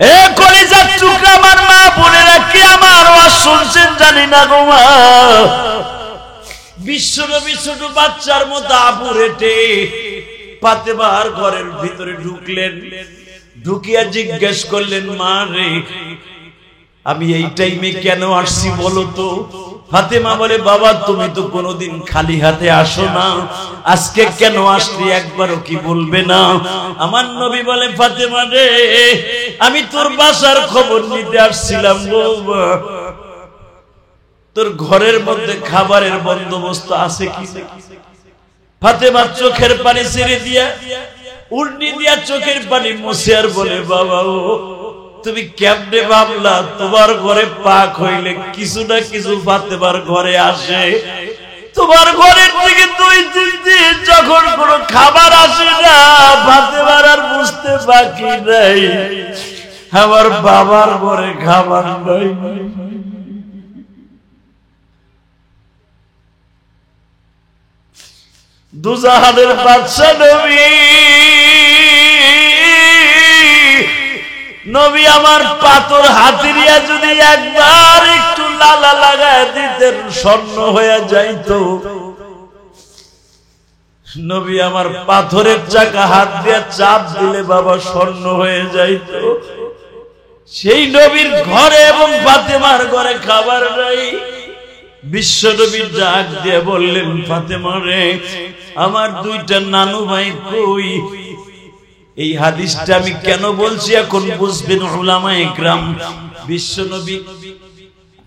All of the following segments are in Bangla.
এ কলিজার টুকরা আমার মা বোনেরা কি আমার আওয়াজ শুনছেন জানি না গো মা। বিশ্বনবী ছোট বাচ্চার মতো আবু রেটে ফাতেমার ঘরের ভিতরে ঢুকলেন, ঢুকিয়া জিজ্ঞেস করলেন, মা রে আমি এই টাইমে কেন আসছি বলো তো? ফাতেমা বলে, বাবা তুমি তো কোনোদিন খালি হাতে আসো না, আজকে কেন আসলি একবারও কি বলবে না? আমার নবী বলে, ফাতেমা রে আমি তোর বাসার খবর নিতে আসছিলাম গো, তোর ঘরের মধ্যে খাবারের বন্দোবস্ত আছে কি? ফাতেমা চোখের পানি ছেড়ে দিয়া উল্টি দিয়া চোখের পানি মুছে আর বলে, বাবা ও তুমি কেমনে ভাবলা তোমার ঘরে পাক হইলে কিছু না কিছু ফাতেমার ঘরে আসে? তোমার ঘরের থেকে 2-3 দিন যখন কোনো খাবার আসে না, ফাতেমার আর বুঝতে বাকি নাই আমার বাবার ঘরে খাবার নাই। দুজাহানের বাদশা নবী আমার পাথর হাতিরিয়া যদি একবার একটু লালা লাগায় দিতেন স্বর্ণ হয়ে যাইতো। নবী আমার পাথরের চাকা হাত দিয়ে চাপ দিলে বাবা স্বর্ণ হয়ে যাইতো। সেই নবীর ঘরে এবং ফাতেমার ঘরে খাবার নাই। বিশ্ব নবী ডাক দিয়ে বললেন, ফাতেমা রে আমার 2টা নানু ভাই কই? এই হাদিসটা আমি কেন বলছি এখন বুঝবেন উলামায়ে কেরাম। বিশ্ব নবী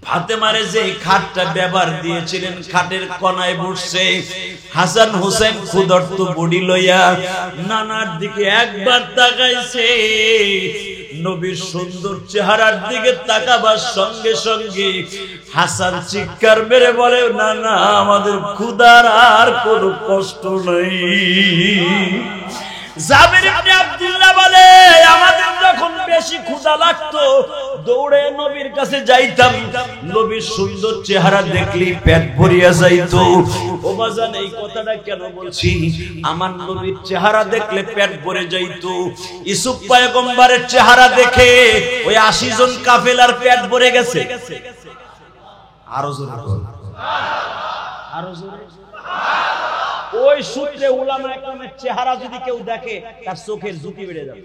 ফাতেমারে যে খাটটা ব্যবহার দিয়েছিলেন, খাটের কোনায় বসে হাসান হোসেন ক্ষুধার্ত বডি লইয়া নানার দিকে একবার তাকাইছে। নবীর সুন্দর চেহারার দিকে তাকাবার সঙ্গে সঙ্গে হাসান চিৎকার মেরে বলে, না না আমাদের ক্ষুধার আর কোনো কষ্ট নাই। জাবির ইবনে আব্দুল্লাহ বলে, আমাদের যখন বেশি ক্ষুধা লাগতো দৌড়ে নবীর কাছে যাইতাম, নবীর সুন্দর চেহারা দেখলেই পেট ভরিয়া যাইতো। ও বাজান এই কথাটা কেন বলছি? আমার নবীর চেহারা দেখলে পেট ভরে যাইতো। ইউসুফ পয়গম্বরের চেহারা দেখে ওই 80 জন কাফেলার পেট ভরে গেছে। আরো জোরে আরো জোরে। ওই সূত্রে উলামায়ে কেরামের চেহারা যদি কেউ দেখে তার চোখের জ্যোতি বেড়ে যাবে।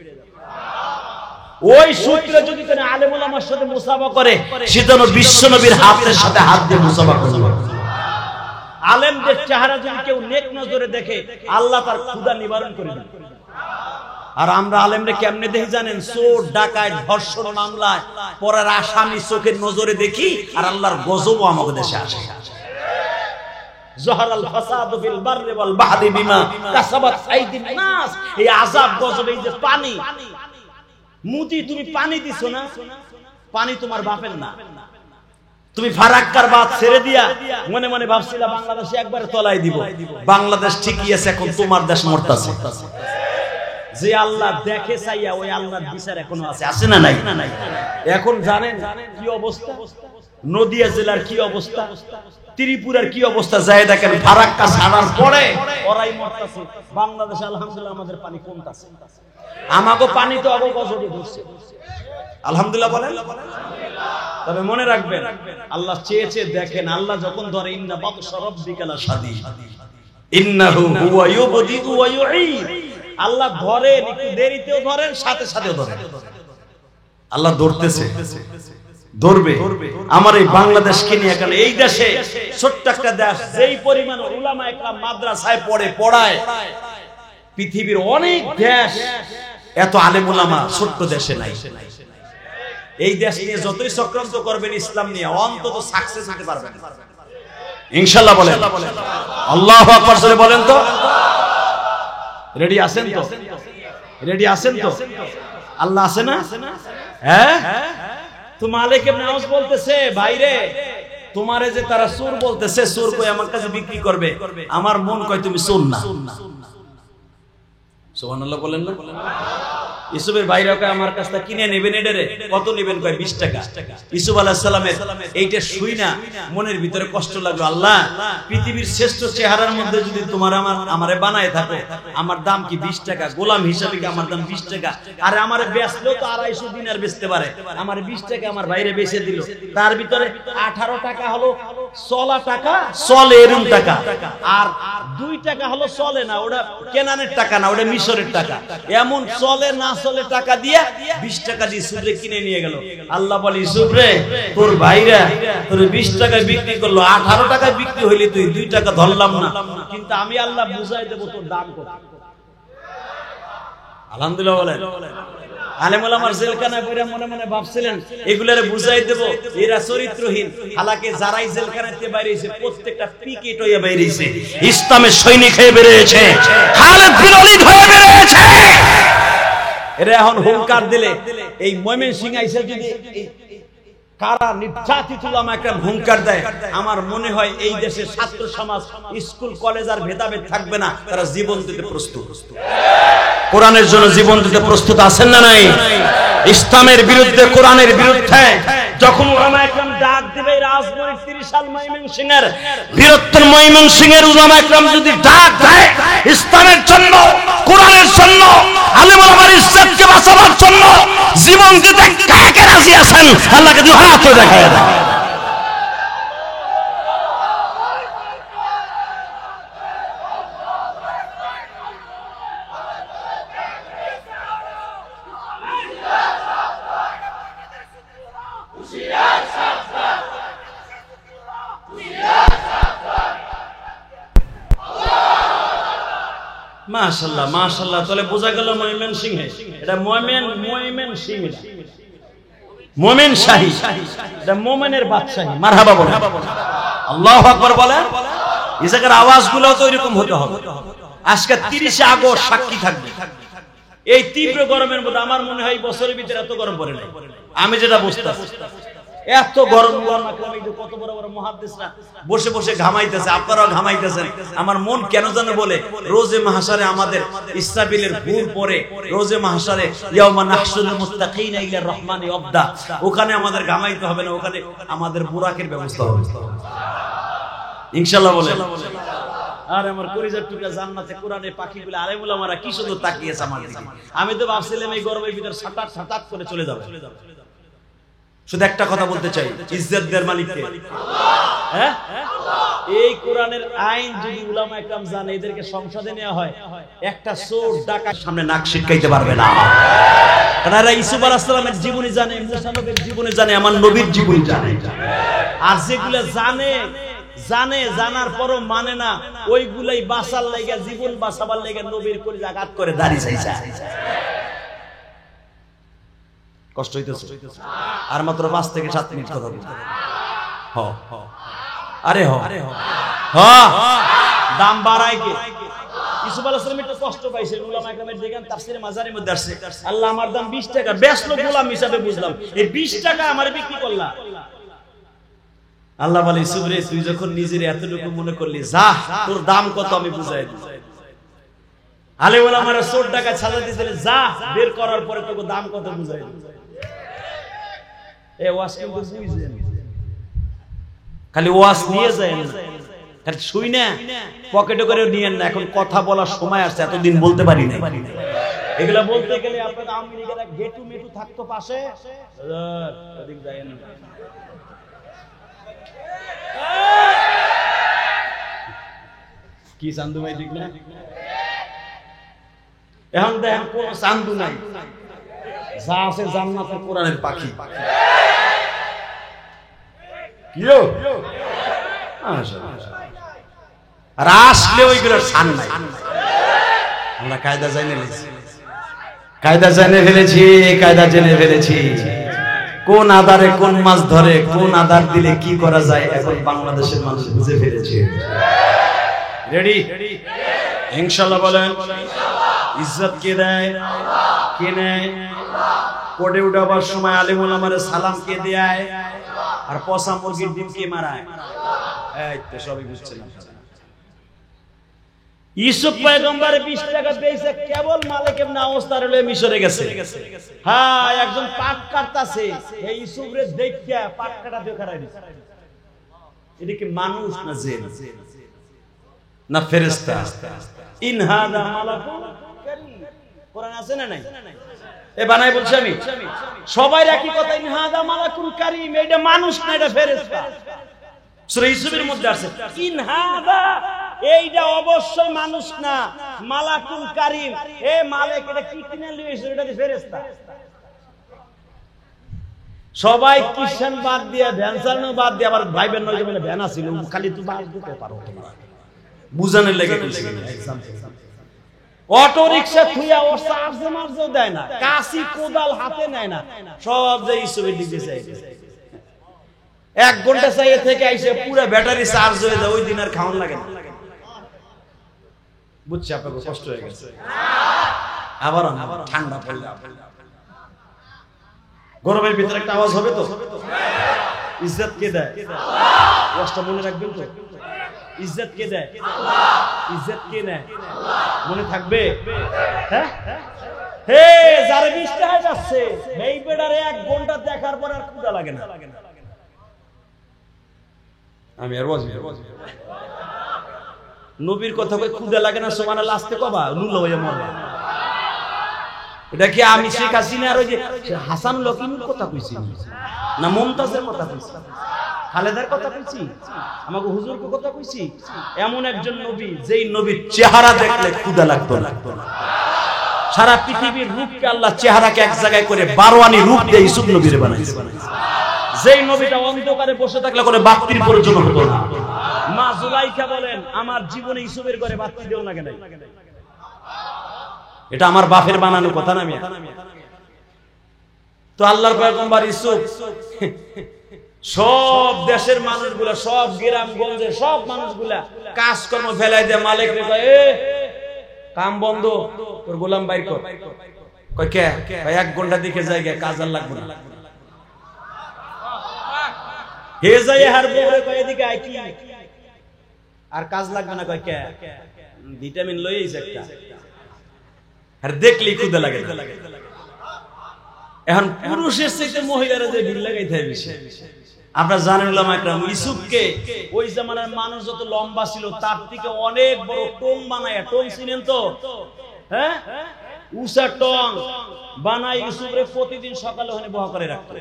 ওই সূত্রে যদি কোন আলেম উলামার সাথে মুসাফা করে সে যেন বিশ্বনবীর হাতের সাথে হাত দিয়ে মুসাফা করবে। আলেমদের চেহারা যদি কেউ নেক নজরে দেখে আল্লাহ তার ক্ষুধা নিবারণ করে দেন। আর আমরা আলেমরে কেমনে দেখি জানেন? চোর ডাকাত ধর্ষণ মামলায় পরের আসামি চোখের নজরে দেখি, আর আল্লাহর গজবও আমাদের দেশে আসে। জহরাল ফাসাদু ফিল বাররি ওয়াল বাহরি বিমা কাসাবাত আইদিন নাস। এই আযাব গজব, এই যে পানি, মুদি তুমি পানি দিছো না, পানি তোমার বাপের না। তুমি ফারাক্কার বাদ ছেড়ে দিয়া মনে মনে ভাবছিলা বাংলাদেশে একবারে তলায় দিব। বাংলাদেশ ঠিকই আছে, এখন তোমার দেশ মরতাছে। যে আল্লাহ দেখে চাইয়া ওই আল্লাহর বিচার এখনো আছে, আছে না নাই? এখন জানেন কি অবস্থা? নদিয়া জেলার কি অবস্থা, ত্রিপুরার কি অবস্থা যায় দেখেন। ফারাক্কা ছাড়ার পরে ওরাই মরতাছে। বাংলাদেশে আলহামদুলিল্লাহ আমাদের পানি কমতাছে। আমাগো পানি তো আগে গজবে ধরছে, আলহামদুলিল্লাহ বলেন। তবে মনে রাখবেন আল্লাহ চেয়ে চেয়ে দেখেন। আল্লাহ যখন ধরে ইন্না বাতশা রাব্বিকা লাশাদীদ ইন্নাহু হুয়া ইউবদিউ ওয়া ইউঈদ। আল্লাহ ধরেন, একটু দেরিতেও ধরেন, সাথে সাথেও ধরেন। আল্লাহ ধরতেছে, ধরবে। আমার এই বাংলাদেশকে নিয়ে, কারণ এই দেশে ছোট্ট একটা দেশ, যেই পরিমাণ উলামায়ে কেরাম মাদ্রাসায় পড়ায়, পৃথিবীর অনেক দেশ এত আলেম উলামা ছোট্ট দেশে নাই। এই দেশ নিয়ে যতই চক্রান্ত করবেন ইসলাম নিয়ে, অন্তত সাকসেস হতে পারবেন ইনশাআল্লাহ। বলেন আল্লাহু আকবার জোরে বলেন তো। রেডি আছেন তো? রেডি আছেন তো? আল্লাহ আছে না? হ্যাঁ। তো মালিক ইবনে আউস বলতেছে, ভাইরে তোমারে যে তারা চোর বলতেছে, চোর কই আমার কাছে বিক্রি করবে, আমার মন কয় তুমি চোর না। সুবহানাল্লাহ বলেন না? ইউসুফের ভাইরা কয় আমার কাছ থেকে কিনে নেবেন এটারে, কত নেবেন? কয় 20 টাকা। ইউসুফ আলাইহিস সালামের এইটা শুই না মনের ভিতরে কষ্ট লাগলো, আল্লাহ পৃথিবীর শ্রেষ্ঠ চেহারার মধ্যে যদি তোমার আমারে বানায় থাকো, আমার দাম কি 20 টাকা? গোলাম হিসাবে কি আমার দাম 20 টাকা? আরে আমারে বেচলেও তো 250 দিনার বেচতে পারে, আমার 20 টাকা আমার বাইরে বেচে দিল। তার ভিতরে 18 টাকা হলো চলা টাকা, চলে এরকম টাকা, আর 2 টাকা হলো চলে না, ওটা কেনানের টাকা না, ওটা মিশরের টাকা। এমন চলে না চলে টাকা দিয়ে 20 টাকা দিয়ে ইউসুফরে কিনে নিয়ে গেল। আল্লাহ বলে, ইউসুফ রে তোর ভাইরা তোর 20 টাকায় বিক্রি করলো, 18 টাকায় বিক্রি হইলে তুই 2 টাকা ধরলাম না, কিন্তু আমি আল্লাহ বুঝাই দেব তোর দাম কত। আলহামদুলিল্লাহ বলেন। আলেম ওলামার জেলখানায় পড়ে মনে মনে ভাবছিলেন এগুলারে বুঝাই দেব, এরা চরিত্রহীন। হালাকে যারাই জেলখানাতে বাইরে হইছে প্রত্যেকটা পিকেট হয়ে বাইরে হইছে, ইসলামের সৈনিক হয়ে বের হয়েছে, খালিদ বিন ওয়ালিদ হয়ে বের হয়েছে। এরা এখন হুঙ্কার দিলে এই ময়মনসিংহ আইসা যদি কারা নির্যাতিত উলামা একরাম হুঙ্কার দেয়, আমার মনে হয় এই দেশের ছাত্র সমাজ, স্কুল কলেজ আর ভেদাভেদ থাকবে না, তারা জীবন দিতে প্রস্তুত। কোরআনের জন্য জীবন দিতে প্রস্তুত আছেন না নাই? ইসলামের বিরুদ্ধে, কোরআনের বিরুদ্ধে যখন উলামা একরাম ডাক দিবে, রাজনৈতিক 30 সাল ময়মনসিংহের বীরত্বের, ময়মনসিংহের উলামা একরাম যদি ডাক দেয় ইসলামের জন্য, কোরআনের জন্য, আলেম ওলামার ইজ্জতকে বাঁচানোর জন্য জীবন দিতে কে কে রাজি আছেন? আল্লাহকে দুই হাত তুলে দেখায় দেন। মাশাআল্লাহ মাশাআল্লাহ। তাহলে বোঝা গেল ময়মনসিংহে, এটা ময়মনসিংহ, মোমেন শাহী, এটা মোমেনের বাদশাহী। মারহাবা বলেন, আল্লাহু আকবার বলেন। এই জায়গার আওয়াজগুলো তো এরকম হতে হবে। আজকে 30 আগস্ট সাক্ষী থাকবে। এই তীব্র গরমের মধ্যে আমার মনে হয় বছরের ভিতরে এত গরম পড়ে নাই, আমি যেটা বুঝতাছি। এত গরম কত বড় বড় মুহাদ্দিসরা বসে বসে ঘামাইতেছে, আপনারাও ঘামাইতেছেন। আমার মন কেন জানো বলে, রোজে মাহশারে আমাদের ইসরাফিলের ভুল পরে, রোজে মাহশারে ইয়াউমা নাহশুরুল মুত্তাকিনা ইলা রহমানি ওয়াবদা, ওখানে আমাদের ঘামাইতে হবে না, ওখানে আমাদের বুরাকের ব্যবস্থা হবে ইনশাআল্লাহ বলেন। আর আমার কলিজার টুকরা জান্নাতে কোরআনের পাখিগুলো আলেম ওলামারা কি সুন্দর তাকিয়েছে আমার দিকে। আমি তো ভাবছিলাম এই গরমের ভিতর সাটাট সাটাট করে চলে যাবে। শুধু একটা কথা বলতে চাই, ইজ্জত দেওয়ার মালিক কে? হ্যাঁ, এই কোরআনের আইন যদি উলামা একরাম জানে, এদেরকে সংসদে নেওয়া হয়, একটা চোর ডাকাত সামনে নাক সিটকাইতে পারবে না। কারণ এরা ইউসুফ আলাইহিস সালামের জীবনী জানে, মুসা নবীর জীবনী জানে, আমার নবীর জীবনী জানে। আর যেগুলো জানে জানার পরও মানে না, ওইগুলাই বাঁচার লাগা, জীবন বাঁচাবার লাগা নবীর কলিজা আঘাত করে দাঁড়িয়ে যাইছে। কষ্ট হইতেছে। আর মাত্র 5 থেকে 7 মিনিট কথা বলতে। আরে দাম বাড়ায় কে? ইউসুফ আলাইহিস সালাম একটু কষ্ট পাইছেন, উলামা একরামের দেখেন তাফসীরে মাজারের মধ্যে আসছে, আল্লাহ আমার দাম 20 টাকা, বেচলো গোলাম হিসাবে বুঝলাম, এই 20 টাকা আমারে বিক্রি করলা। আল্লাহ বলে, ইউসুফ রে তুই যখন নিজের এতটুকু মনে করলি, যা তোর দাম কত আমি বুঝাই দিই। আলেম ওলামারা চোর টাকা সাজা দিয়েছিল, যা বের করার পরে তোকে দাম কত বুঝাই দিই। এই ওয়াজ কিন্তু বুঝেন, খালি ওয়াজ নিয়ে যায় না, খালি শুই না পকেটে করে নিয়েন না। এখন কথা বলার সময় আসছে, এতদিন বলতে পারি না। এগুলা বলতে গেলে আপনাদের আমেরিকার গেটু মেটু থাকতো পাশে, ওদিক যায় না। কি চান্দু ভাই, ঠিক না? এখন দেখেন কোন চান্দু নাই, যা আছে জান্নাতের কোরআনের পাখি। আর আসলে ওইগুলোর ছান নাই। আমরা কায়দা জেনে ফেলেছি, কোন আদারে কোন মাছ ধরে, কোন আদার দিলে কি করা যায়, এখন বাংলাদেশের মানুষ বুঝে ফেলেছে। রেডি ইনশাআল্লাহ বলেন। ইজ্জত কে দেয়? কে নেয়? কোটে উঠাবার সময় আলেম ওলামার সালাম কে দেয়? আর পচা মুরগির ডিম কে মারায়? এই তো সবই বুঝছেন। ইউসুফ পয়গম্বর 20 টাকা পেয়েছে, কেবল মালিক ইবনে আওস তার লয়ে মিশরে গেছে। হ্যাঁ, একজন পাট কাটতাছে, এই ইউসুফরে দেখিয়া পাট কাটা দিয়ে খাড়াই দিছে। এটা কি মানুষ না জিন না ফেরেশতা? ইন হাদা মালাকুন কারীম, কোরআন আছে না নাই? এ বানাই বলছি আমি, সবাই একই কথা, ইন হাদা মালাকুন কারীম, এটা মানুষ না, এটা ফেরেশতা। সূরা ইউসুফের মধ্যে আছে ইন হাদা, এইটা অবশ্যই মানুষ না, মালাকুল কারীম। এ মালিক এটা কি কিনে লইছে? এটা কি ফেরেশতা? সবাই কিষান বাদ দিয়া, ভ্যান চালানো বাদ দিয়া, আবার ভাই বোন নয় বলে ভ্যান আছিল, খালি তুই বাদ দিতে পারো তোমরা বুঝানোর লাগে কইছি। অটো রিকশা থুইয়া ও চার্জ মারজও দেয় না, কাশি কোদাল হাতে নেয় না, সব যে ইউসুফের দিকে চাই। 1 ঘন্টা চাইয়ে থেকে আইসে পুরো ব্যাটারি চার্জ হয়ে যায়, ওই দিন আর খাওয়ান লাগে না। বুঝছি আপনাকে কষ্ট হয়ে গেছে। আবার ঠান্ডা পড়লে গরমের ভিতরে একটা আওয়াজ হবে তো। ইজ্জত কে দেয়? কষ্ট মনে রাখবেন তো, ইজ্জত কে দেয়? ইজ্জত কে নেয়? মনে থাকবে? হ্যাঁ, হে যারে 20 টাকা যাচ্ছে, এই বেড়ারে 1 ঘন্টা দেখার পর আর ক্ষুধা লাগে না। আমি আর ওয়াজ নবীর কথা কই, ক্ষুধা লাগে না সুবহানাল্লাহ আসতে কবা লুল হইয়া মরবা। এটা কি আমি শেখ হাসিনা আর ওই যে হাসান লকিমের কথা কইছি না মুমতাজের কথা কইছি, খালেদার কথা কইছি, আমাকে হুজুরকে কথা কইছি? এমন একজন নবী, যেই নবীর চেহারা দেখলে ক্ষুধা লাগতো না। সারা পৃথিবীর রূপকে আল্লাহ চেহারাকে এক জায়গায় করে 12 রূপ দিয়ে ইউসুফ নবীরে বানাইছে। যেই নবীটা অন্ধকারে বসে থাকলে করে বাতির প্রয়োজন হতো না। মা জুলাইখা বলেন, আমার জীবনে ইউসুফের ঘরে বাতি দেও না কেন? এটা আমার বাপের বানানো কথা না। তো আল্লাহর পয়গম্বর ইউসুফ সব দেশের মানুষগুলা, সব গ্রামগঞ্জের সব মানুষগুলা কাজকর্ম ফেলাই দেয়, মালিক রে কয় এ কাম বন্ধ, তোর গোলাম বাইর কর। কয় কে? 1 ঘন্টা দিকে জায়গা, কাজ আর লাগবে না। হে যাই হার বউরে কয় এদিকে আই, কি আর কাজ লাগবে না? কয় কে? ভিটামিন লই আইছে একটা, আর দেখলেই ক্ষুধা লাগে না। এখন পুরুষের চাইতে মহিলারা যে ভিড় লাগাইতে হয় বেশি। আপনারা জানেন উলামা ইকরাম ইউসুফকে ওই জামানার মানুষ যত লম্বা ছিল তার থেকে অনেক বড় টং বানায়, টং চিনেন তো? হ্যাঁ, উষা টং বানাই ইউসুফরে প্রতিদিন সকালে ওখানে বহা করে রাখতো।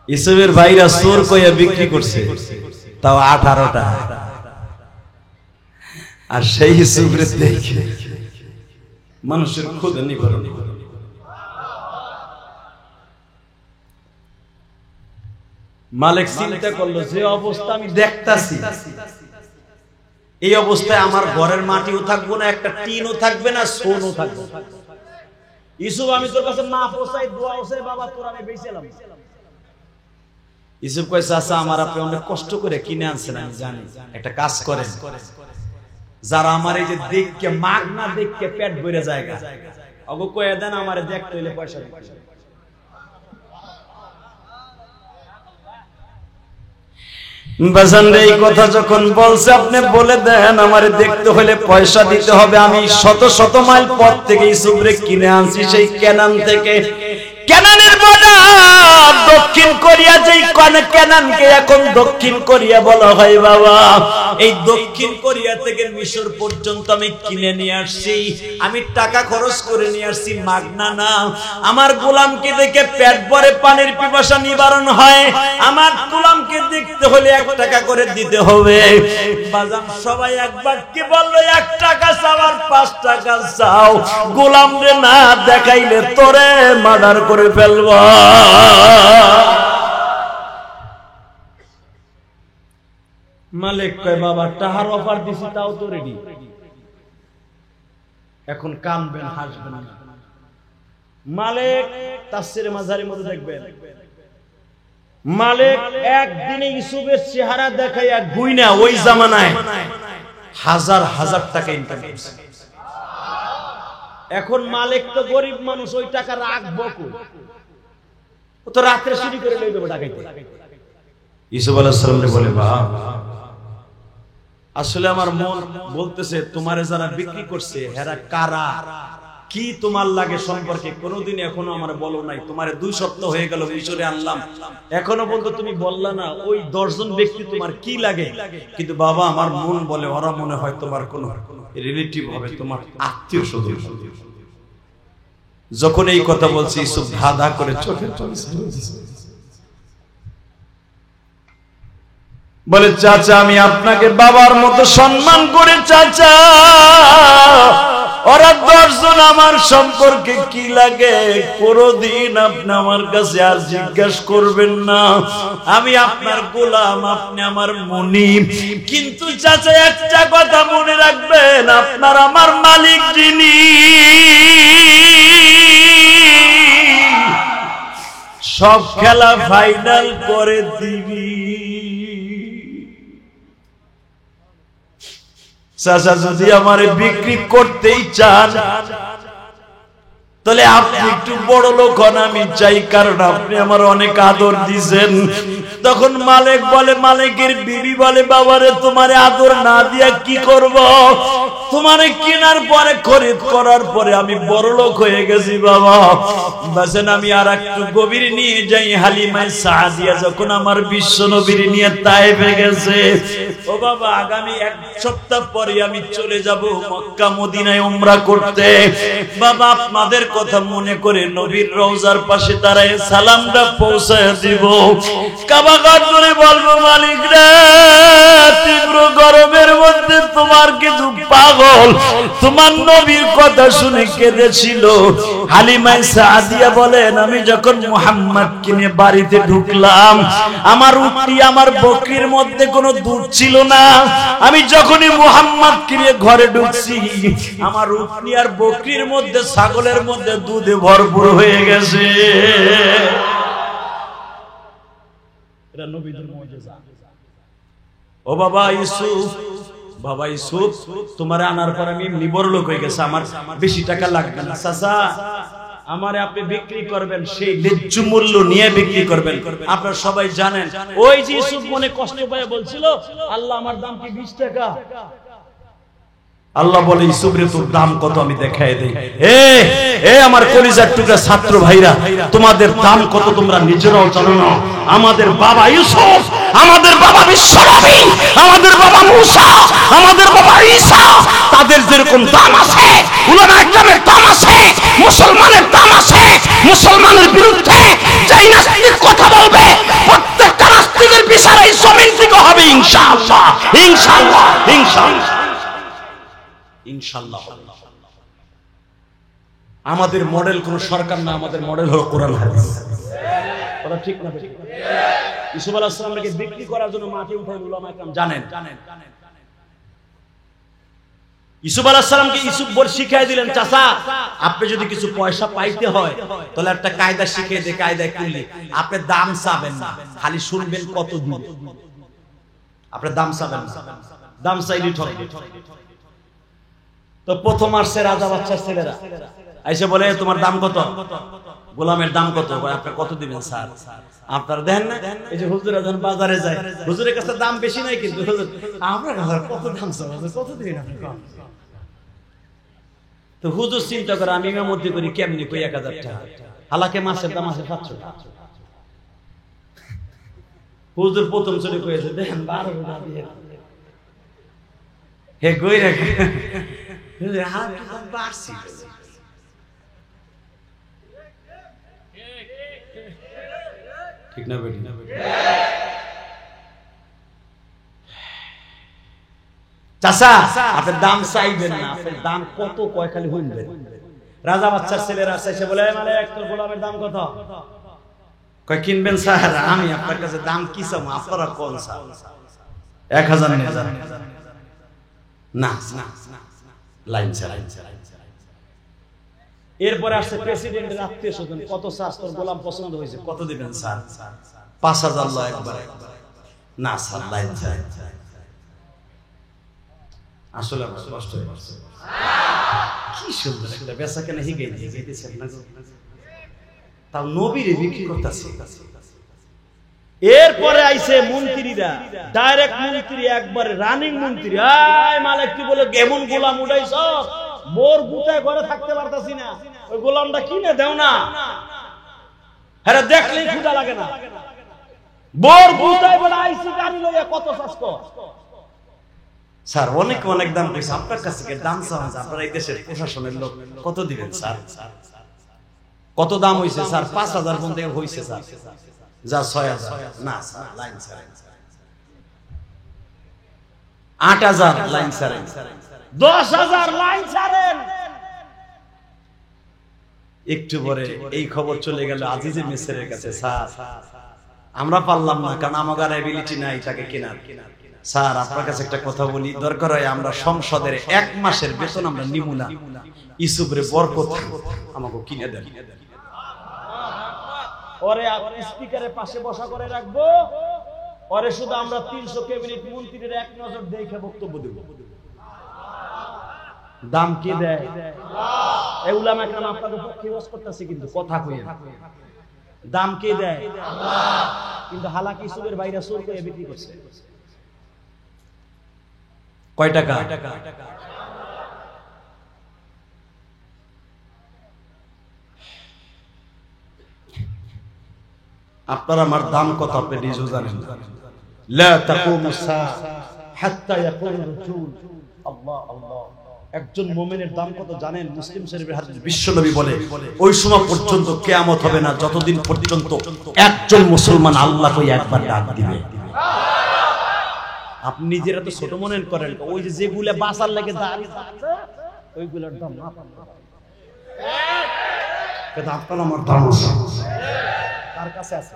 ইউসুফের ভাইরা চোর কইয়া বিক্রি করছে, তাও 18টা। আর সেই ইউসুফরে দেখে মানুষের ক্ষুধা নিবারণ। মালিক চিন্তা করলো, যে অবস্থা আমি দেখতাছি, এই অবস্থায় আমার ঘরের মাটিও থাকবো না, একটা টিনও থাকবে না, সোনও থাকবে না। ইউসুফ, আমি তোর কাছে মাফ চাই, দোয়া চাই, বাবা তোর আমি বেঁচেলাম। ইউসুফ কয়, চাচা আমার আপনি অনেক কষ্ট করে কিনে আনছেন, আমি জানি। একটা কাজ করেন, যারা আমার এই যে দেখকে মাগনা দেখকে পেট ভরে জায়গা, অগো কয়ে দেন আমারে দেখতে হইলে পয়সা দিতে। বাজান এই কথা যখন বলছে, আপনি বলে দেন আমারে দেখতে হলে পয়সা দিতে হবে। আমি শত শত মাইল পথ থেকে ইউসুফরে কিনে আনছি, সেই কেনান থেকে। কেনানের বর্ডার দক্ষিণ কোরিয়া, যেই কেনানকে এখন দক্ষিণ কোরিয়া বলা হয় বাবা, এই দক্ষিণ কোরিয়া থেকে মিশর পর্যন্ত আমি কিনে নিয়ে আসছি। আমি টাকা খরচ করে নিয়ে আসছি, মাগনা না। আমার গোলামকে দেখে পেট ভরে পানির পিপাসা নিবারণ হয়। আমার গোলামকে দেখতে হলে 1 টাকা করে দিতে হবে। বাজান সবাই একবার কি বললো, 1 টাকা চাওয়ার 5 টাকা চাও, গোলাম রে না দেখাইলে তোরে মার্ডার করে ফেলবো। মালিক কয়, বাবা টাহার অফার দিছি, তাও তো রেডি, এখন কানবেন হাসবেন না। মালিক তাফসীরে মাজারির মধ্যে দেখবেন, মালিক একদিনে ইউসুফের চেহারা দেখাইয়া গুইনা ওই জামানায় 1000 টাকা ইনকাম করছে। এখন মালিক তো গরিব মানুষ, ওই টাকা রাখবো কই? ও তো রাতে চুরি করে লই যাবে টাকাইতে। ইউসুফ আলাইহিস সালাম বলে, বাবা আসলে আমার মন বলতেছে তোমারে যারা বিক্রি করছে হেরা কারা, কি তোমার লাগে সম্পর্কে কোনোদিন এখনো আমার বলো নাই। তোমারে 2 সপ্তাহ হয়ে গেল মিশরে আনলাম, এখনো বলতো তুমি বললা না ওই 10 জন ব্যক্তি তোমার কি লাগে। কিন্তু বাবা আমার মন বলে ওরা মনে হয় তোমার কোনো রিলেটিভ হবে, তোমার আত্মীয় স্বজন। যখন এই কথা বলছি ইউসুফ ধাঁধা করে চোখের পানি ছেড়ে দিয়েছে। বলে চাচা আমি আপনাকে বাবার মতো সম্মান করে চাচা, ওরা 10 জন আমার সম্পর্কে কি লাগে কোনদিন আপনি আমার কাছে আর জিজ্ঞাসা করবেন না। আমি আপনার গোলাম, আপনি আমার মুনিব। কিন্তু চাচা একটা কথা মনে রাখবেন, আপনার আমার মালিক যিনি, সব খেলা ফাইনাল করে দিবি। চাচা যদি আমারে বিক্রি করতেই চান তাহলে আপনি একটু বড় লোক হন, আমি চাই, কারণ আপনি আমার অনেক আদর দিয়েছেন। তখন মালিক বলে, মালিকের বিবি বলে বাবারে তোমারে আদর না দিয়া কি করব, তোমারে কেনার পরে খরিদ করার পরে আমি বড় লোক হয়ে গেছি বাবা। বাসেন আমি আর একটু গভীর নিয়ে যাই। হালিমায়ে সাদিয়া যখন আমার বিশ্ব নবীর নিয়ে তায়েফে গেছে, ও বাবা আগামী 1 সপ্তাহ পরে আমি চলে যাব মক্কা মদিনায় উমরা করতে। বাবা আপনাদের কথা মনে করে নবীর রওজার পাশে দাঁড়ায় সালামটা পৌঁছায় দিব। কাবা ঘর ধরে বলবো মালিক রে, তীব্র গরমের মধ্যে তোমার কিছু পাগল তোমার নবীর কথা শুনে কেঁদেছিল। হালিমায়ে সাদিয়া বলেন, আমি যখন মুহাম্মদকে নিয়ে বাড়িতে ঢুকলাম, আমার উটনি আমার বকরির মধ্যে কোনো দুধ ছিল না। আমি যখনই মুহাম্মদকে নিয়ে ঘরে ঢুকছি, আমার উটনি আর বকরির মধ্যে ছাগলের মধ্যে দুধে ভরপুর হয়ে গেছে। এটা নবীদের মুজিজা। ও বাবা ইউসুফ, বাবা ইউসুফ তোমারে আনার পর আমি এমনি বড় লোক হয়ে গেছে, আমার বেশি টাকা লাগবে না। চাচা আমারে আপনি বিক্রি করবেন, সেই ন্যায্য মূল্য নিয়ে বিক্রি করবেন। আপনারা সবাই জানেন ওই যে ইউসুফ মনে কষ্ট পায় বলছিল আল্লাহ আমার দাম কি 20 টাকা। আল্লাহ বলে ইউসুফ রে তোর দাম কত আমি দেখায় দেই। এ আমার কলিজার টুকরা ছাত্র ভাইরা, তোমাদের দাম কত তোমরা নিজেরাও জানো না। আমাদের বাবা ইউসুফ, আমাদের বাবা বিশ্বনবী, আমাদের বাবা মুসা, আমাদের বাবা ঈসা, তাদের যেরকম দাম আছে উলামায়ে কেরামের দাম আছে, মুসলমানের দাম আছে। মুসলমানের বিরুদ্ধে যেই নাস্তিক কথা বলবে প্রত্যেকটা নাস্তিকের বিচার এই জমিন থেকে হবে ইনশাআল্লাহ, ইনশাআল্লাহ, ইনশাআল্লাহ, ইনশাআল্লাহ। আমাদের মডেল কোন সরকার না, আমাদের মডেল হলো কোরআন হাদিস। কথা ঠিক না? ইউসুফ আলাইহিস সালামকে বিক্রি করার জন্য মাটি উঠায় উলামায়ে কেরাম জানেন। ইউসুফ আলাইহিস সালামকে ইউসুফ বল শিখিয়ে দিলেন, চাচা আপনি যদি কিছু পয়সা পাইতে হয় তাহলে একটা কায়দা শিখিয়ে দে, কায়দা করলে আপনি দাম চাবেন না, খালি শুনবেন কত দিন। আপনি দাম চাবেন না, দাম চাইলে ঠকবে। তো প্রথম আসছে রাজা বাচ্চার ছেলেরা, আইসে বলে তোমার দাম কত, গোলামের দাম কত, আপনি কত দিবেন স্যার? আপনারা দেখেন না এই যে হুজুর যখন বাজারে যায়, হুজুরের কাছে দাম বেশি নাই, কিন্তু হুজুর আপনার কত দাম চাবেন, কত দিবেন আপনি? তো হুজুর চিন্তা করে আমি ইমামতি করি কেমনি কই 1000 টাকা, হালাকে মাছের দাম আছে 700 টাকা। হুজুর প্রথম চলে কইছে দেখেন 12 টাকা দিয়ে হে কই রাখে হাত বাড়ছি। ঠিক না বেটি? চাচা আপনার দাম চাইবেন না, আপনার দাম কত কয় খালি শুনবেন। রাজা বাচ্চার ছেলেরা এসে বলে মানে একটা গোলামের দাম কত, কয় কিনবেন স্যার? আমি আপনার কাছে দাম কি চাবো, আপনারা কোন স্যার? 1000 না না লাইন চালাই। এরপরে আসছে প্রেসিডেন্টের আত্মীয় স্বজন, কত স্যার তোর গোলাম পছন্দ হয়েছে, কত দিবেন স্যার? 5000 লো একবার। না স্যার লাইন চাই। আসলে আমার কষ্ট হয়ে গেছে। কি সুন্দর একটা বেচা কেনা হিগাইতেছেন না, তাও নবীরে বিক্রি করতেছে। এরপরে আইছে মন্ত্রীরা, ডাইরেক্ট মন্ত্রী, একবারে রানিং মন্ত্রী। এই মালিক কি বলে কেমন গোলাম উঠাইছ, মোর গুতায় ঘরে থাকতে পারতাছি না, ওই গোলামটা কিনে দেও না। হ্যাঁ দেখলেই ক্ষুধা লাগে না, বোর গুতায় বলে আইছি গাড়ি লইয়া কত চাষ কর। স্যার অনেক অনেক দাম কইছে, আপনার কাছে কি দাম চাওয়া? আপনারা এই দেশের প্রশাসনের লোক, কত দিবেন স্যার? কত দাম হইছে স্যার? 5000 পর্যন্ত হইছে স্যার। যা 6000 না sir, line sir 8000 line sir, 10000 line ছাড়েন। একটু পরে এই খবর চলে গেল আজিজে মিসরের কাছে, স্যার আমরা পারলাম না, কারণ আমাদের এবিলিটি নাই তাকে কেনার। স্যার আপনার কাছে একটা কথা বলি, দরকার হয় আমরা সংসদের 1 মাসের বেতন আমরা নিব না, ইউসুফরে বরকত আমাকে কিনে দেন। ওরে স্পিকারের পাশে বসা করে রাখবো, ওরে শুধু আমরা 300 ক্যাবিনেট মন্ত্রীর এক নজর দেখে বক্তব্য দেব। দাম কি দেয়? আল্লাহ। এই উলামা কেরাম আপনাদের পক্ষে ওয়াজ করতেছে, কিন্তু কথা কইয়া দাম কে দেয়? আল্লাহ। কিন্তু হালাকি ইউসুফের ভাইরা চোর করে বিক্রি করছে। কয় টাকা? আপনার আমার দাম কত আপনি নিজেও জানেন না। লা তাকুমুস সাআ হাত্তা ইয়াকুল রাসূল। আল্লাহ আল্লাহ, একজন মুমিনের দাম কত জানেন? মুসলিম শরীফের হাদিস, বিশ্বনবী বলে ওই সময় পর্যন্ত কিয়ামত হবে না যতদিন পর্যন্ত একজন মুসলমান আল্লাহকে একবার ডাক দিবে। আপনি নিজেরা তো ছোট মনে করেন, ওই যে যেগুলা বাঁচার লাগে দাঁড়িয়ে আছে ওইগুলোর দাম না, কিন্তু আপনার আমার দাম আছে তার কাছে আছে।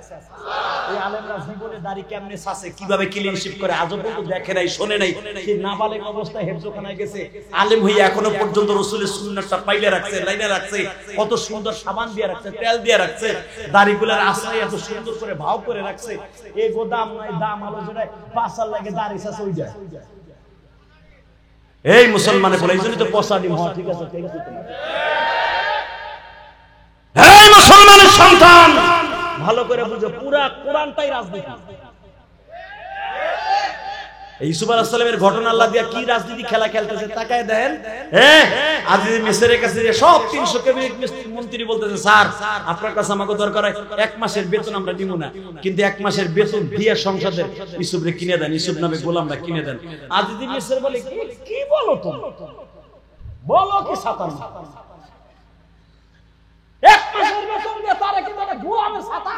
এই আলেমরা জীবনে দাড়ি কেমনে ছাছে, কিভাবে ক্লিনশিপ করে আজও পর্যন্ত দেখে নাই, শোনে নাই। সে নাবালেগ অবস্থায় হেফজখানায় গেছে, আলেম হইয়া এখনো পর্যন্ত রাসূলের সুন্নাতটা পাইলে রাখছে, লাইনে রাখছে, কত সুন্দর সাবান দিয়ে রাখছে, তেল দিয়ে রাখছে, দাড়িগুলোর আশ্রয় এত সুন্দর করে ভাও করে রাখছে। এই গোদাম নাই দাম আলো যেটাই বাঁচার লাগে দাড়ি ছাছে ওই যায়। এই মুসলমানে বলে এই জন্যই তো পচা ডিম হওয়া। ঠিক আছে, থ্যাংক ইউ তোমার। এই মুসলমানের সন্তান ভালো করে বুঝো, পুরা কোরআনটাই রাজনীতি। ইউসুফ আলাইহিস সালামের ঘটনা আল্লাহ দিয়া কি রাজনীতি খেলা খেলতেছে তাকায় দেন। হ্যাঁ, আজিজ মিসরের কাছে যে সব 300 ক্যাবিনেট মন্ত্রী বলতেছে, স্যার আপনার কাছে আমাকে দরকার হয় 1 মাসের বেতন আমরা দিব না, কিন্তু 1 মাসের বেতন দিয়ে সংসদের ইউসুফরে কিনে দেন, ইউসুফ নামে গোলামরা কিনে দেন। আজিজ মিসর বলে কি বলো তুমি, বলো কি সাতার না 1 মাসের বেতন দিয়ে তারে কি বলে গোলামের ছাতা।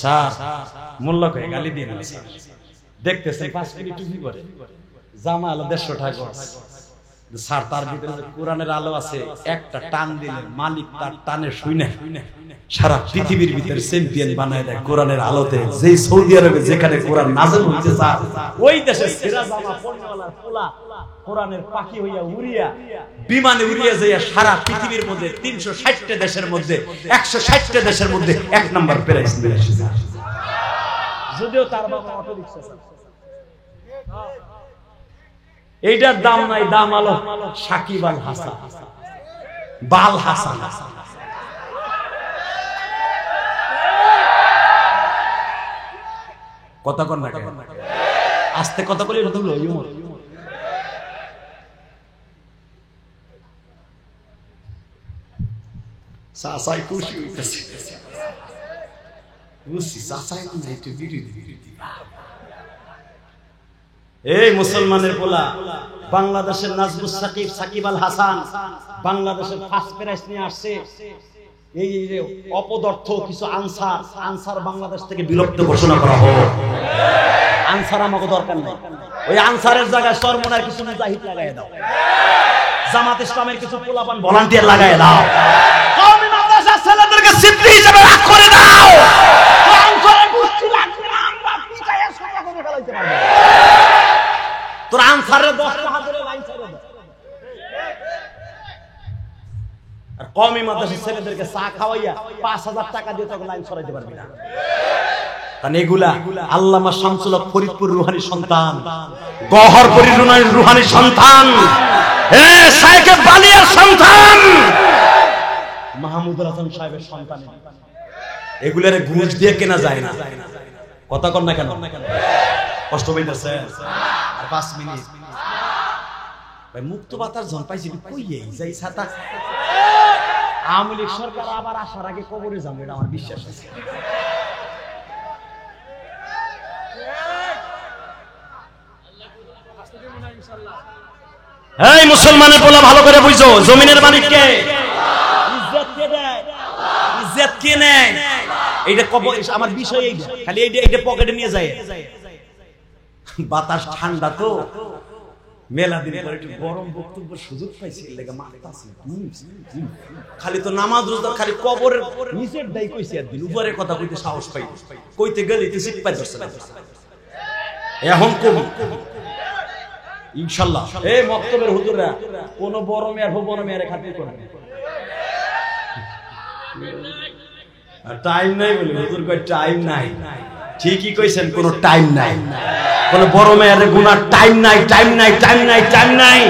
স্যার মোল্লা কয়ে গালি দিয়ে না, দেখতেছেন 5 মিনিট টুপি পরে, জামা আলো 150 টাকা। স্যার তার ভিতরে কোরআনের আলো আছে, একটা টান দিলে মালিক তার টানে শুনে সারা পৃথিবীর ভিতরে চ্যাম্পিয়ন বানায় দেয় কোরআনের আলোতে। যেই সৌদি আরবে যেখানে কোরআন নাযিল হইছে, স্যার ওই দেশে সেরা জামা পরনেওয়ালা পোলা কোরআনের পাখি হইয়া উড়িয়া বিমানে উড়িয়া যাইয়া সারা পৃথিবীর মধ্যে 360টা দেশের মধ্যে 160টা দেশের মধ্যে 1 নাম্বার প্রাইজ নিয়ে আসে। যদিও তার বাবা অটো রিকশা চালায়, এইটার দাম নাই, দাম আলো সাকিব আল হাসান, বাল হাসান। কথা কন না, আস্তে কথা বলি রতুল ইউমর। সাসাই খুশি হইতেছে, বুঝছি সাসাই না একটু বিরোধী। এই মুসলমানের পোলা, বাংলাদেশের নাজমুস সাকিব, সাকিব আল হাসান বাংলাদেশের ফার্স্ট প্রাইজ নিয়ে আসছে। এই যে অপদার্থ কিছু আনসার বাংলাদেশ থেকে বিলুপ্ত ঘোষণা করা হোক। আনসার আমাকে দরকার নেই, ওই আনসারের জায়গায় সরমনার কিছু মুজাহিদ লাগাই দাও, জামাত ইসলামের কিছু পোলাপান ভলান্টিয়ার লাগাই দাও, কওমি মাদ্রাসার ছেলেদেরকে সিদ্ধি হিসেবে রাখ করে দাও। আনসারের গোষ্ঠী লাগবে না, আমরা পিটাইয়া সোজা করে ফেলাইতে পারবো। তোর আনসারের 10টা হাজারে লাইন ছেড়ে দাও, আর কওমি মাদ্রাসার ছেলেদেরকে চা খাওয়াইয়া 5000 টাকা দিয়ে তোকে লাইন ছড়াইতে পারবি না। কারণ এগুলা আল্লামা শামসুল হক ফরিদপুর রুহানি সন্তান, গহরপুরি রুহানি সন্তান, শাইখ বালিয়ার সন্তান, মাহমুদুল হাসান সাহেবের সন্তান। এগুলারে ঘুষ দিয়ে কেনা যায় না। কথা কর না কেন? কষ্ট পাইতেছে? আর 5 মিনিট ভাই মুক্ত বাতাস জন পাইছি কইয়ে যাই ছাতা। আওয়ামী লীগ সরকার আবার আসার আগে কবরে যাবে, এটা আমার বিশ্বাস আছে। এই মুসলমানের বলা ভালো করে বুঝো, জমিনের মালিক কে? ইজ্জত কে দেয়? ইজ্জত কে নেয়? এইটা আমার বিষয় এইটা, খালি এইটা পকেটে নিয়ে যায়। বাতাস ঠান্ডা তো, মেলা দিন পরে একটু গরম বক্তব্য সুযোগ পাইছি, লেগে মারতাছি। খালি তো নামাজ রোজা খালি কবরের নিচের দাই কইছি, একদিন উপরের কথা কইতে সাহস পাই, কইতে গেলে তো সিট পাই ধরছে না। এখন কবি ইনশাআল্লাহ এই মক্তবের হুজুররা কোন বড় মেয়ের বড় মেয়ের খাতির করবে আর টাইম নাই বলে হুজুর কই টাইম নাই। ঠিকই কইছেন, কোনো টাইম নাই, কোন বড় মেয়ের গুনার টাইম নাই, টাইম নাই, টাইম নাই, টাইম নাই।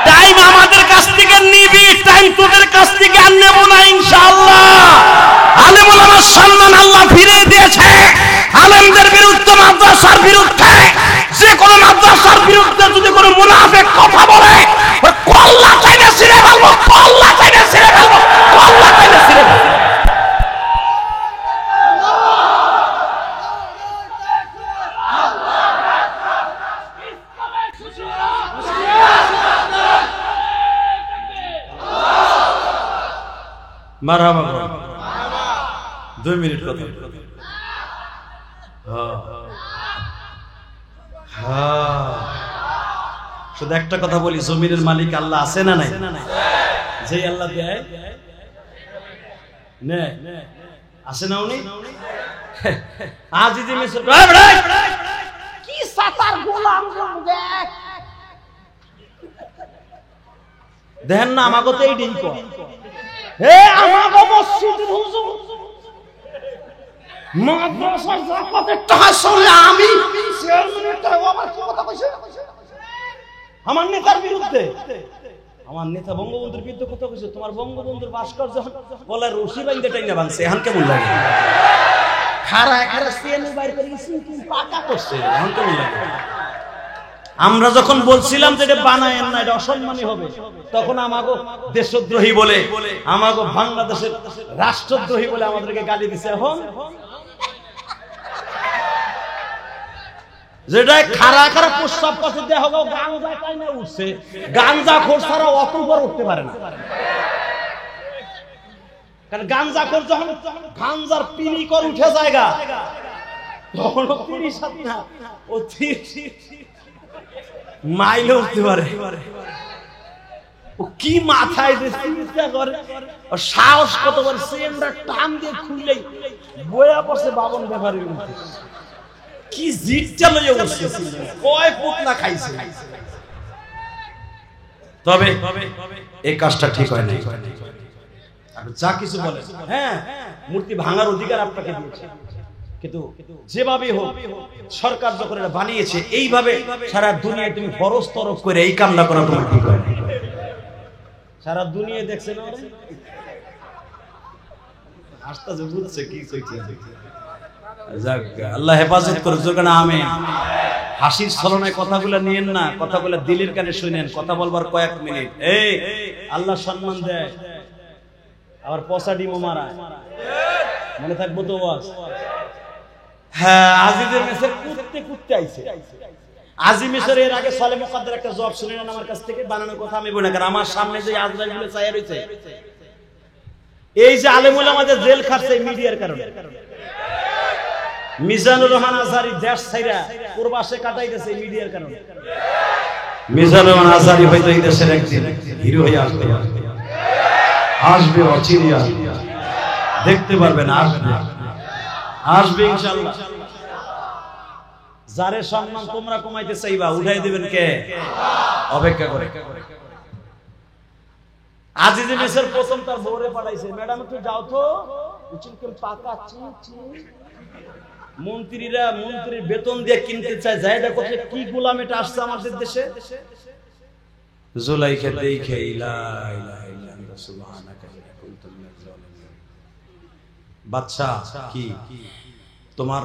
টাইম আমাদের কাছ থেকে নিবি, টাইম তোদের কাছ থেকে আর নেব না ইনশাআল্লাহ। আলেম ওলামার সম্মান আল্লাহ ফিরে দিয়েছে। আলেমদের বিরুদ্ধে, মাদ্রাসার বিরুদ্ধে, যে কোনো মাদ্রাসার বিরুদ্ধে যদি কোনো মুনাফিক কথা বলে কল্লা চাইলে ছিঁড়ে ফেলবো, কল্লা চাইলে ছিঁড়ে ফেলবো, কল্লা চাইলে ছিঁড়ে ফেলবো। মারহাবা 2 মিনিট কথা। শুধু একটা কথা বলি, জমিনের মালিক আল্লাহ আছে না নাই? যে আল্লাহ দেয় নে আছে না উনি? আজিজি মিশর কি সাতার গোলাম দেখ দেখেন না, আমাকে তো এই দিন কর হে আমাকে মসজিদের হুজুর মাদ্রাসার জাকাতের টাকা চলে আমি চেয়ারম্যানের টাকা আবার কি কথা কইছে? আমার নেতার বিরুদ্ধে, আমার নেতা বঙ্গবন্ধুর বিরুদ্ধে কথা কইছে। তোমার বঙ্গবন্ধুর ভাস্কর্য বলে রশি বাইন্ধে টাইনা ভাঙছে, এখন কেমন লাগে? খারা খারা সিএনএ বাইর করে গেছি, পাকা করছে, এখন কেমন লাগে? আমরা যখন বলছিলাম যে এটা বানায়েন না, এটা অসম্মানী হবে, তখন আমাগো দেশদ্রোহী বলে, আমাগো বাংলাদেশের রাষ্ট্রদ্রোহী বলে আমাদেরকে গালি দিছে। এখন যেটা খারা খারা প্রস্তাব কাছে দেওয়া হবে, গাঞ্জা টাইনা উঠছে, গাঞ্জা খোর ছাড়া অত উপর উঠতে পারে না। কারণ গাঞ্জা খোর যখন গাঞ্জার পিনি কর উঠে জায়গা, তখন ও 30 না, ও 30 মাইলে উঠতে পারে। ও কি মাথায় যে চিন্তা করে, ও সাহস কত করে চেনটা টান দিয়ে খুললেই বয়া পড়ছে বাবন ব্যাপারীর মধ্যে। কি জিটটা লইয়া বসছে, কয় পুতলা খাইছে। তবে এই কাজটা ঠিক হয় না। আপনি যা কিছু বলেন, হ্যাঁ মূর্তি ভাঙার অধিকার আপনাকে দিয়েছে, কিন্তু যেভাবে হোক সরকার যখন এটা বানিয়েছে এইভাবে সারা দুনিয়ায় তুমি ফরজ তরফ করে এই কামনা করা তোমার ঠিক হয় না। সারা দুনিয়া দেখছে না আস্তে আস্তে বুঝছে কি কইছে। যাক আল্লাহ হেফাজত করুক, যেখানে আমিন। হাসির ছলনায় কথাগুলো নিয়েন না, কথাগুলো দিলের কানে শুনেন। কথা বলবার কয়েক মিনিট, এই আল্লাহ সম্মান দেয়, আবার পচা ডিমও মারায়, মনে থাকবো তো ওয়াজ। হ্যাঁ আজিদের মেসের কুত্তে কুত্তে আইছে। আজি মিশরে এর আগে সালে মুকাদ্দার একটা জবাব শুনেন আমার কাছ থেকে, বানানোর কথা আমি বলি না, কারণ আমার সামনে যে আজরাইলগুলো চাইয়া রইছে, এই যে আলেম ওলামাদের জেল খাটছে মিডিয়ার কারণে। মিজানুর রহমান আজহারি দেশ ছাইরা প্রবাসে কাটাইতেছে মিডিয়ার কারণে। মিজানুর রহমান আজহারি হয়তো এই দেশের একদিন হিরো হয়ে আসবে, আসবে অচিরে আসবে, দেখতে পারবেন, আসবে আসবে ইনশাআল্লাহ। যারে সম্মান তোমরা কমাইতে চাইবা উঠাই দিবেন কে? অপেক্ষা করে। আজিজ মিশর প্রথম তার বউরে পাঠাইছে, ম্যাডাম একটু যাও তো, উচিলকেল পাকা মন্ত্রীরা মন্ত্রীর বেতন দিয়ে কিনতে চায়, জায়গা করছে কি গোলাম এটা আসছে আমাদের দেশে। জুলাইখা দেখে ইলা ইলাহা ইল্লাল্লাহ সুবহানাকা ইন্নী কুনতু মিনাজ জালিমিন। বাদশা কি তোমার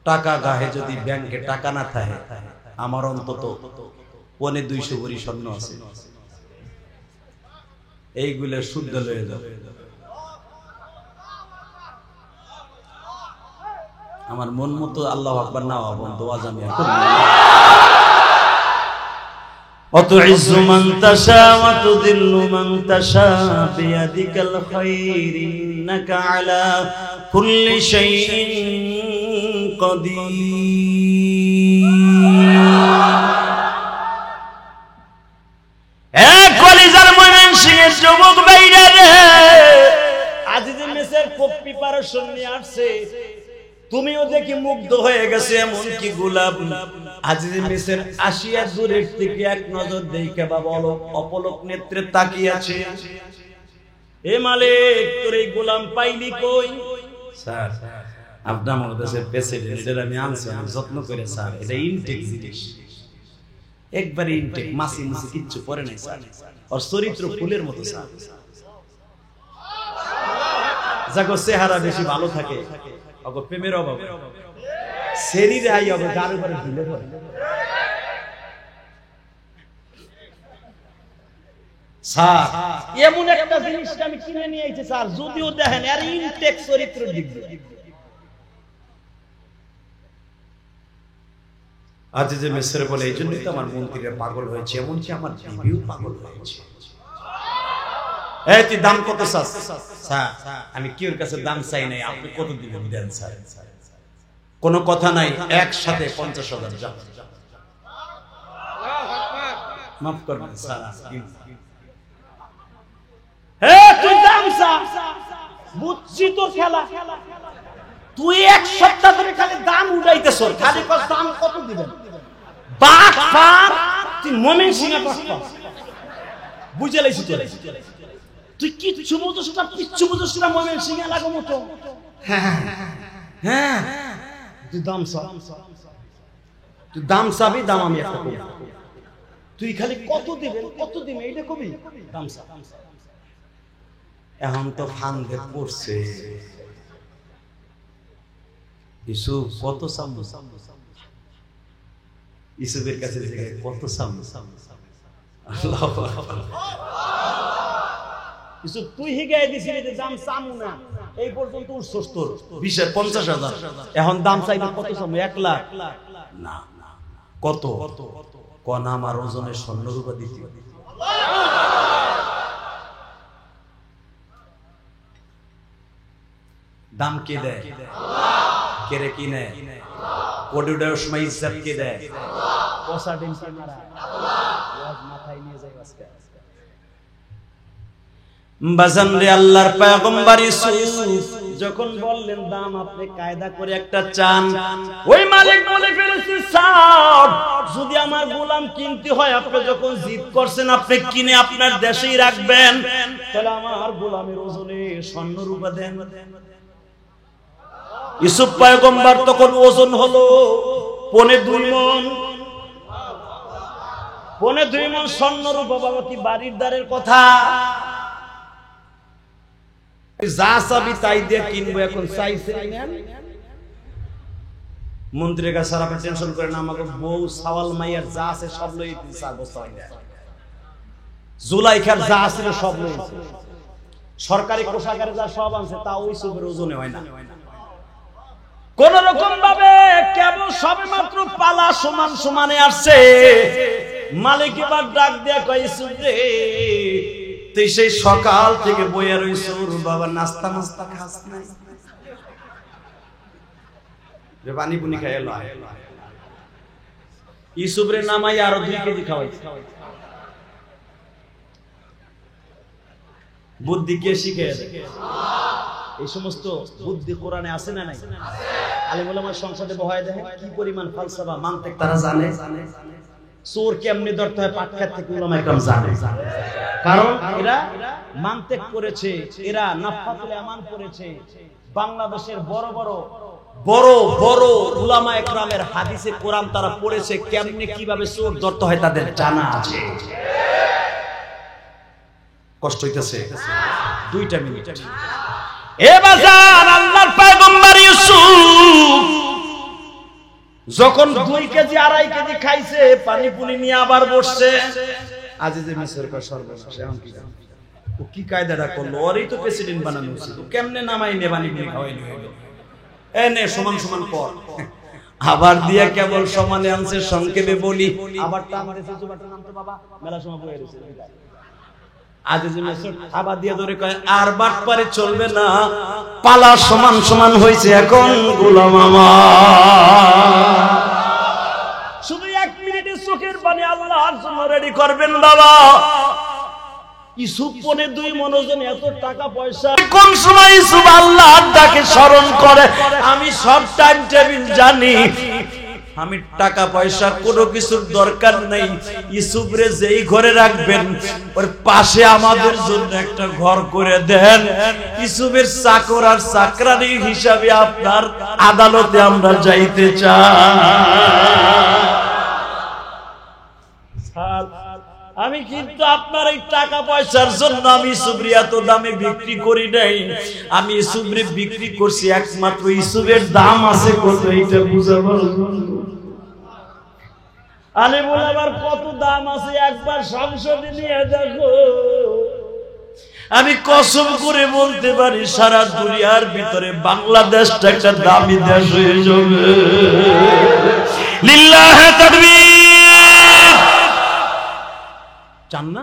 টাকা গাহে যদি ব্যাংকে টাকা না থাকে, আমার অন্তত 250 ভরি স্বর্ণ আছে, এইগুলো শুদ্ধ লয়ে যাও। আমার মন মতো আল্লাহু আকবার না বন্ধু আজ আমি وتعز من تشاء وتذل من تشاء بيدك الخير إنك على كل شيء قدير কলিজার ময়মনসিংহের যুবক ভাইরা রে, আজ যে মেসের প্রিপারেশন নিয়ে আসছে, তুমিও দেখি মুগ্ধ হয়ে গেছে, এমন কি গোলাপ আজিজ মেসের আসিয়া দূরের থেকে এক নজর দেখে বা বলো অপলক নেত্রে তাকিয়ে আছে। এ মালিক, তোর এই গোলাম পাইলি কই? স্যার আপনার আমার দেশের প্রেসিডেন্ট, এটা আমি আনছি, আমি যত্ন করে স্যার, এটা ইনটেক জিনিস, একবারে ইনটেক, মাসি মাসি কিচ্ছু পরে নাই স্যার, ওর চরিত্র ফুলের মতো স্যার, যাকে চেহারা বেশি ভালো থাকে ওকে প্রেমের অভাবে শরীরে আই হবে গার উপরে ঢিলে পড়ে। স্যার এমন একটা জিনিস আমি কিনে নিয়ে আইছি স্যার, যদিও দেখেন আর ইনটেক চরিত্রের দিক দিয়ে। আজ যে মেসের বলে এই জন্যই তো আমার মন্ত্রীরা পাগল হয়েছে, এমনকি আমার বিবিও পাগল হয়েছে। এই তুই দাম কত চাস? স্যার আমি কিওর কাছে দাম চাই নাই, আপনি কত দিবেন দেন স্যার। কোনো কথা নাই, একসাথে 50,000 যাও। মাফ করবেন স্যার, তুই দাম চা, বুঝছি তোর খেলা, তুই এক সপ্তাহ ধরে খালি দাম উঠাইতেছ, খালি দাম কত দিবেন? বাঘ পার তুই ময়মনসিংহে বুঝে লাইছি তোর, তুই কিচ্ছু বুঝছ না, কিচ্ছু বুঝছ না, ময়মনসিংহে লাগো মতো। হ্যাঁ হ্যাঁ তুই দাম চা, তুই দাম চাবি, দাম আমি একটা করি, তুই খালি কত দিবেন কত দিবেন এইটা কবি, দাম চা। এখন তো ফান্দে পড়ছে, ইউসুফ কত সামু, ইউসুফের কাছে কত সামু, আল্লাহু আকবার। ইউসুফ তুই হিগাই দিছিলি যে দাম সামু না, এই পর্যন্ত উঠছস তোর 20-50,000, এখন দাম চাইবে কত সামু? 1 লাখ না, কত কোন আমার ওজনের স্বর্ণরূপা দিতে। দাম কে দেয়? কে রে কিনে? কোডিডার সময় ইজ্জত কে দেয়? পয়সা ডিম কে মারা? ওয়াজ মাথায় নিয়ে যাই আজকে। বাজান রে, আল্লাহর পয়গম্বর ইউসুফ যখন বললেন দাম, আপনি কায়দা করে একটা চান, ওই মালিক বলে ফেলেছে স্যার যদি আমার গোলাম কিনতে হয়, আপনি যখন জিদ করছেন আপনি কিনে আপনার দেশেই রাখবেন, তাহলে আমার গোলামের ওজনে স্বর্ণরূপা দেন। ইউসুফ পয়গম্বর তখন ওজন হলো 2.5 মণ, 2.5 মণ স্বর্ণরূপা। বাবা কি বাড়ির দ্বারের কথা, যা চাবি তাই দিয়ে কিনবো, এখন চাইছে নেন। মন্ত্রীর কাছে আপনি টেনশন করেন, আমাকে বউ সাওয়াল মাইয়ার যা আছে সব লই জুলাইখার যা আছে সব লইছে, সরকারি কোষাগারে যা সব আছে তা ওই সুবের ওজনে হয় না। কোন রকম ভাবে কেবল সবে মাত্র পালা সমান সমানে আসছে, মালিক এবার ডাক দেয়া কয় রে তুই সেই সকাল থেকে বইয়া রইছ, বাবা নাস্তা নাস্তা খাস নাই, পানি পুনি খাই এলো। ইউসুফরে নামাই আরো 2 কেজি খাওয়াইছে। বুদ্ধি কে শিখে? এই সমস্ত বুদ্ধি কোরআনে আছে না নাই? আলেম ওলামার সংসদে বহায় দেখেন কি পরিমাণ ফালসাফা মানতিক তারা জানে। চোর কেমনে ধরতে হয় পাটখাত থেকে উলামা একরাম জানে, কারণ এরা মানতিক করেছে, এরা নাফাতুল আমান করেছে। বাংলাদেশের বড় বড় উলামা একরামের হাদিসে কোরআন তারা পড়েছে, কেমনে কিভাবে চোর ধরতে হয় তাদের জানা আছে। কষ্ট হইতেছে? 2টা মিনিট এ বাজার আল্লাহর পয়গম্বর ইউসুফ যখন 2 কেজি 2.5 কেজি খাইছে, পানি পুনি নিয়ে আবার বসছে। আজিজে মিশর কা সর্বনাশ, এখন কি জানো ও কি কায়দাটা করলো? ওরই তো প্রেসিডেন্ট বানানো উচিত। কেমনে নামাই নেবানি নিয়ে খাওয়াইলো এনে সমান সমান পর আবার দিয়া কেবল সমানে আনছে। সংক্ষেপে বলি, আবার তো আমাদের সুজুবাটার নাম তো বাবা মেলা সময় বয়ে রয়েছে। আজিজে মিশর আবার দিয়া ধরে কয় আর বাটপারে চলবে না, পালা সমান সমান হয়েছে এখন গোলাম আমার। শুধু 1 মিনিটের চোখের পানি আল্লাহর জন্য রেডি করবেন বাবা। ইউসুফ পনে 2 মনোজন এত টাকা পয়সা, কোন সময় ইউসুফ আল্লাহর ডাকে স্মরণ করে আমি সব টাইম টেবিল জানি। আমি টাকা পয়সা কোনো কিছুর দরকার নেই। ইউসুফরে যেই ঘরে রাখবেন ওর পাশে আমাদের জন্য একটা ঘর করে দেন। ইউসুফের চাকর আর চাকরানি হিসাবে আপনার আদালতে আমরা যাইতে চাই। আমি কিন্তু আপনার এই টাকা পয়সার জন্য আমি ইউসুফরে এত দামে বিক্রি করি নাই। আমি ইউসুফরে বিক্রি করছি একমাত্র ইউসুফের দাম আছে কত এইটা বুঝাবো। আরে বলে আবার কত দাম আছে একবার সংসদে নিয়ে দেখো। আমি কসম করে বলতে পারি সারা দুনিয়ার ভিতরে বাংলাদেশটা একটা দামি দেশ হয়ে যাবে। লিল্লাহি তাকবীর। চান না?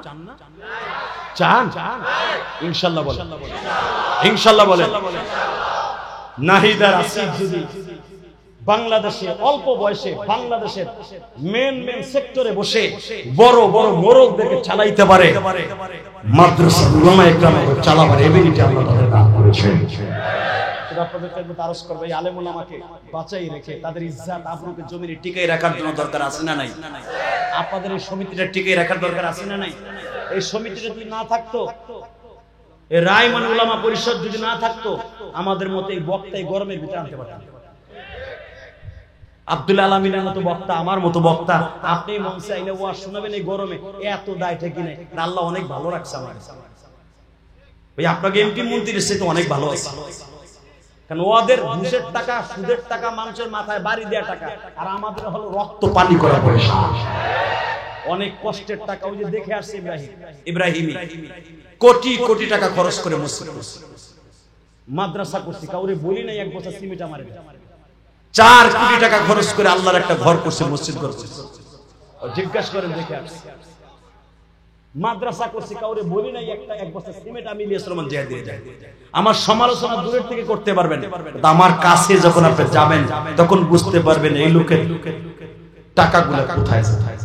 চান? ইনশাআল্লাহ বলেন, ইনশাআল্লাহ বলেন। নাহিদার আসিফ যদি বাংলাদেশে অল্প বয়সে বাংলাদেশের মেন সেক্টরে বসে বড় বড় মোরগদেরকে চালাইতে পারে, মাদ্রাসা উলামায়ে কেরাম চালাবার এবিলিটি আল্লাহ তাদের দান করেছেন। আপনাদের খেদমতে আরজ করব এই আলেম উলামাকে বাঁচাই রেখে তাদের ইজ্জত আবরুকে জমিনে টিকাই রাখার জন্য দরকার আছে না নাই? আপনাদের এই সমিতিটা টিকাই রাখার দরকার আছে না নাই? এই সমিতিটা যদি না থাকতো, এই রায়মান উলামা পরিষদ যদি না থাকতো, আমাদের মতো এই বক্তা এই গরমের ভিতরে আনতে পারতাম। আব্দুল আলামিনের মতো বক্তা, আমার মতো বক্তা, আপনি মঞ্চে আইলে ওয়াজ শোনাবেন এই গরমে, এত দায় ঠেকি নাই। আল্লাহ অনেক ভালো রাখছে আমার। ভাই আপনাকে এমপি মন্ত্রীর সাথে অনেক ভালো আছে, কারণ ওদের ঘুষের টাকা সুদের টাকা মানুষের মাথায় বাড়ি দেয়া টাকা, আর আমাদের হলো রক্ত পানি করা পয়সা, অনেক কষ্টের টাকা। ওই যে দেখে আসছে ইব্রাহিমি কোটি কোটি টাকা খরচ করে মসজিদ মাদ্রাসা করছি, কাউরে বলি নাই 1 বছর সিমেন্ট আমারে 4 কোটি টাকা খরচ করে আল্লাহর একটা ঘর করছে, মসজিদ করছে। জিজ্ঞাসা করেন দেখে আসছে মাদ্রাসা করছি, কাউরে বলি নাই 1 বছর সিমেন্ট আমি ইলিয়াস রহমান জিয়া দিয়ে যাই। আমার সমালোচনা দূরের থেকে করতে পারবেন, আমার কাছে যখন আপনি যাবেন তখন বুঝতে পারবেন এই লোকের টাকাগুলো কোথায় যায়।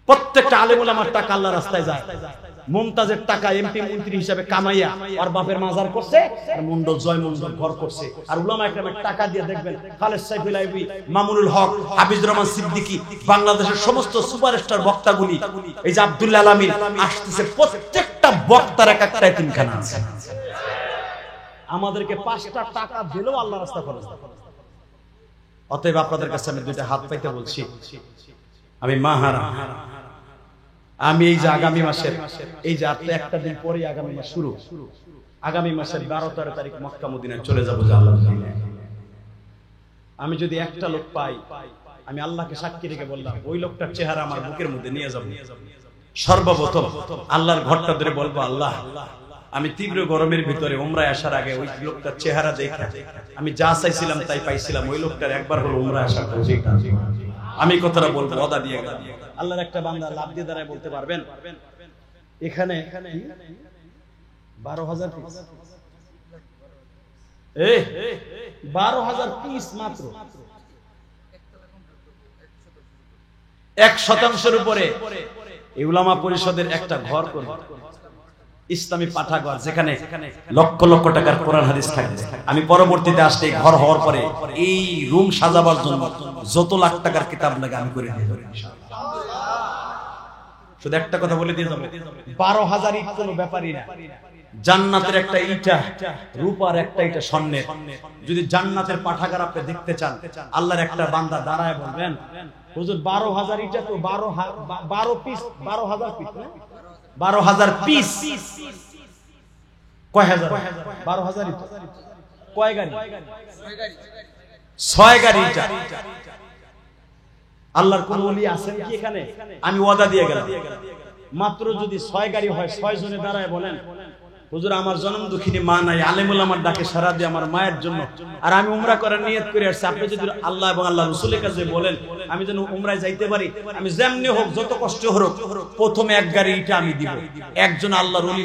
প্রত্যেকটা আলেম ওলামার টাকা আল্লাহর রাস্তায় যায়। মুমতাজের টাকা এমপি মন্ত্রী হিসেবে কামাইয়া আর বাপের মাজার করছে, আর মন্ডল জয় মন্ডল ঘর করছে। আর উলামা একরামের টাকা দিয়ে দেখবেন খালেদ সাইফুল আইবি, মামুনুল হক, হাফিজ রহমান সিদ্দিকী, বাংলাদেশের সমস্ত সুপারস্টার বক্তাগুলি, এই যে আব্দুল আলামিন আসতেছে, প্রত্যেকটা বক্তার এক একটা এতিমখানা আছে। আমাদেরকে 5টা টাকা দিলেও আল্লাহ রাস্তা খরচ। অতএব আপনাদের কাছে আমি 2টা হাত পাইতে বলছি, আমি মাহারা, আমি এই যে আগামী মাসের এই যে একটা দিন পরে আগামী মাস শুরু, আগামী মাসের 12-13 তারিখ মক্কা মদিনায় চলে যাবো। আমি যদি একটা লোক পাই, আমি আল্লাহকে সাক্ষী রেখে বললাম ওই লোকটার চেহারা আমার বুকের মধ্যে নিয়ে যাবো। সর্বপ্রথম আল্লাহর ঘরটা ধরে বলবো, আল্লাহ আমি তীব্র গরমের ভিতরে উমরায় আসার আগে ওই লোকটার চেহারা দেখে আমি যা চাইছিলাম তাই পাইছিলাম। ওই লোকটার একবার হলো উমরায় আসার তৌফিক দান। আমি কথাটা বলবো, ওয়াদা দিয়ে গেলাম। আল্লাহর একটা বান্দা লাভ দিয়ে দাঁড়ায় বলতে পারবেন এখানে 12,000 পিস, 12,000 পিস মাত্র 1% উপরে এই উলামা পরিষদের একটা ঘর করবে, ইসলামী পাঠাগার, যেখানে লক্ষ লক্ষ টাকার কোরআন হাদিস থাকবে। আমি পরবর্তীতে আসলে ঘর হওয়ার পরে এই রুম সাজাবার জন্য যত লাখ টাকার কিতাব লাগে আমি করে দিয়ে দেব ইনশাআল্লাহ। শুধু একটা কথা বলে দিয়ে যাবো, 12,000 ইট কোনো ব্যাপারই না। জান্নাতের একটা ইটা রূপার, একটা ইটা স্বর্ণের। যদি জান্নাতের পাঠাগার আপনি দেখতে চান, আল্লাহর একটা বান্দা দাঁড়ায় বলবেন, হুজুর 12,000 ইটা তো 12 পিস, 12,000 পিস না, 12,000 পিস কয় হাজার? 12,000ই তো। কয় গাড়ি? 6 গাড়ি। আল্লাহর কোন ওলি আছেন কি এখানে? আমি ওয়াদা দিয়ে গেলাম, মাত্র যদি 6 গাড়ি হয়, 6 জনে দাঁড়ায় বলেন, হুজুর আমার জন্ম দুঃখিনী মা নাই, আলেমুল আমার ডাকে সারা দিয়ে আমার মায়ের জন্য, আর আমি উমরা করার নিয়ত করে আসছি, আপনি যদি আল্লাহ এবং আল্লাহ রাসূলের কাছে বলেন আমি যেন উমরায় যাইতে পারি, আমি যেমনি হোক যত কষ্ট হোক প্রথমে 1 গাড়ি ইটা আমি দিব। একজন আল্লাহর ওলি